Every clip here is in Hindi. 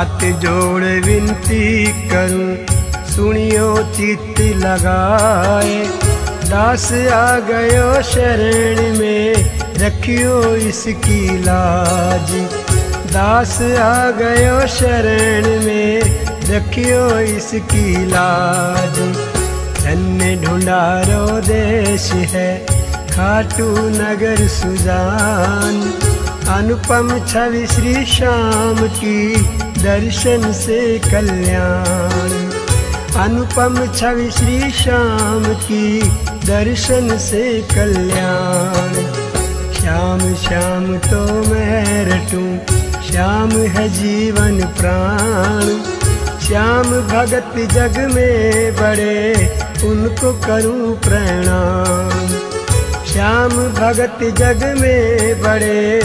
हाथ जोड़ विनती करूं, सुनियो चित्त लगाए। दास आ गयो शरण में, रखियो इसकी लाज। दास आ गयो शरण में, रखियो इसकी लाज। धन्य ढूंढारो देश है, खाटू नगर सुजान। अनुपम छवि श्री श्याम की, दर्शन से कल्याण। अनुपम छवि श्री श्याम की, दर्शन से कल्याण। श्याम श्याम तो मैं रटूं, श्याम है जीवन प्राण। श्याम भगत जग में बड़े, उनको करूं प्रणाम। श्याम भगत जग में बड़े,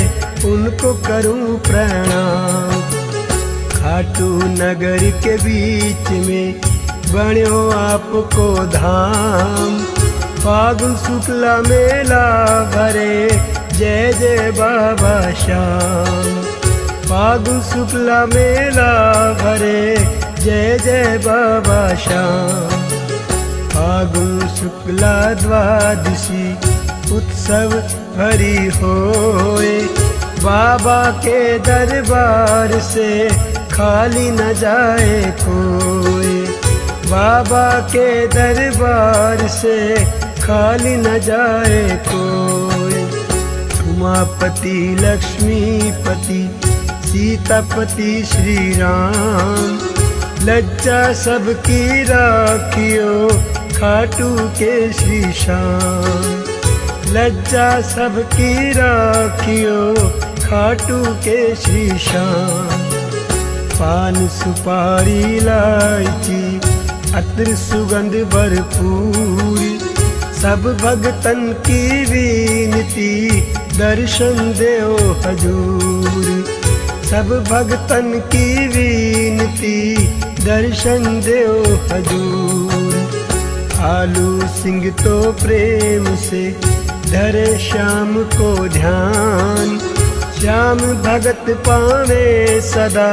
उनको करूं प्रणाम। खाटू नगर के बीच में बन्यो आपको धाम। फागुन शुक्ला मेला भरे, जय जय बाबा श्याम। फागुन शुक्ला मेला भरे, जय जय बाबा श्याम। फागुन शुक्ला द्वादशी, उत्सव भरी होए। बाबा के दरबार से खाली न जाए कोई। बाबा के दरबार से खाली न जाए कोई। उमापति लक्ष्मीपति, सीतापति श्री राम। लज्जा सबकी राखियो, खाटू के श्री श्याम। लज्जा सबकी राखियो, खाटू के श्री श्याम। पान सुपारी इलायची, अत्र सुगंध भरपूर। सब भगतन की विनती, दर्शन देओ हजूर। सब भगतन की विनती, दर्शन देओ हजूर। आलू सिंह तो प्रेम से धरे श्याम को ध्यान। श्याम भगत पावे सदा,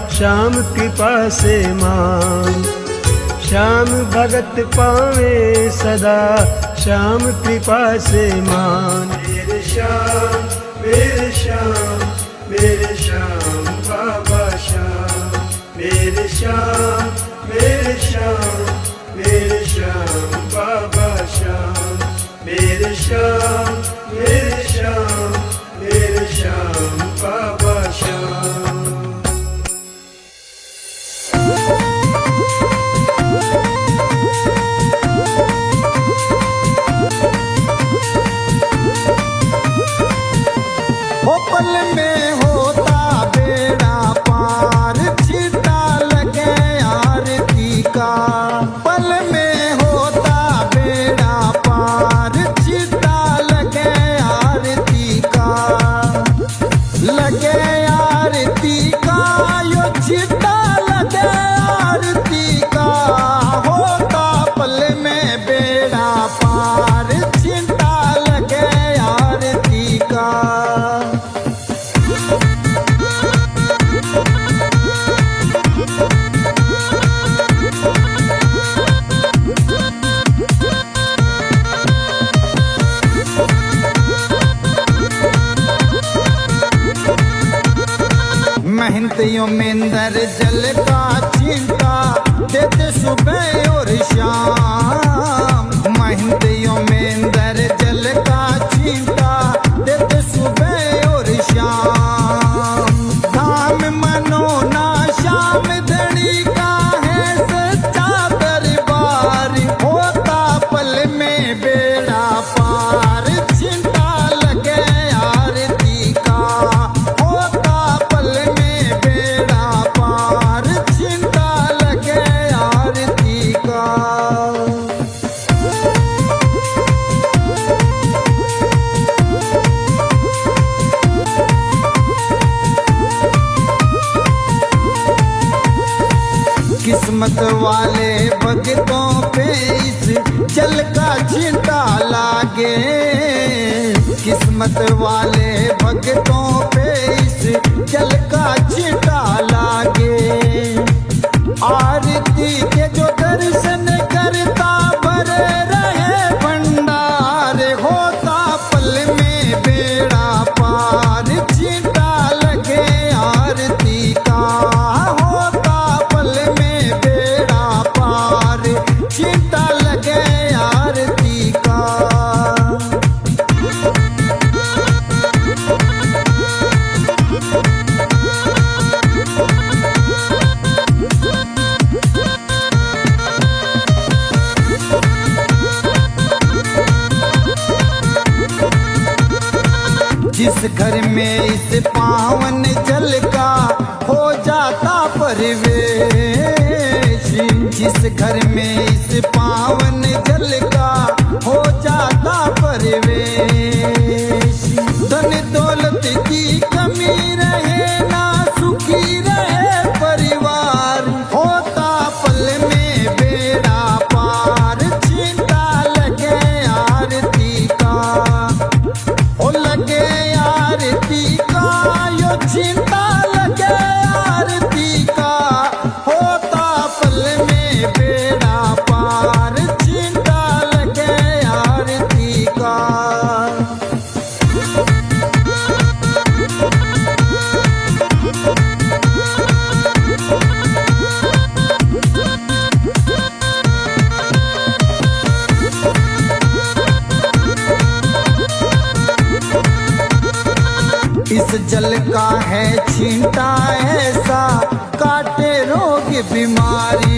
श्याम कृपा से मान। श्याम भगत पावे सदा, श्याम कृपा से मान। मेरे श्याम, मेरे श्याम, मेरे श्याम बाबा श्याम। मेरे श्याम, मेरे श्याम, मेरे श्याम बाबा श्याम। मेरे श्याम, मेरे श्याम, मेरे श्याम बाबा श्याम। ओ पल में होता बेड़ा पार, छीटा लगे आरती का। पल में होता बेड़ा पार, छीटा लगे आरती का। लगे आरती का, यो छीटा लगे आरती का। होता पल में बेड़ा पार, छीटा लगे आरती का। महंतियों में अंदर जल का चिंता, देते सुबह और शाम। महंतियों में अंदर जल का चिंता, देते सुबह और शाम। धाम मनो ना श्याम धनी का है सच्चा दरबार। होता पल में बेड़ा पार, चिंता लगे आरती का। होता पल में बेड़ा पार, चिंता लगे आरती का। किस्मत वाले भगतों पे इस जल का छींटा लागे। किस्मत वाले भगतों पे इस जल का छींटा लागे। जिस घर में इस पावन जल का हो जाता परिवेश, जिस घर में इस पावन जल का हो जाता परिवेश। धन दौलत की कमी रहे ना सुखी रहे परिवार, होता पल में बेड़ा पार, चिंता लगे आरती का, ओ लगे आरती का, यो चिंता लगे आरती का, होता पल में बेड़ा पार, चिंता लगे आरती का। इस जल का है छींटा ऐसा, काटे रोग बीमारी,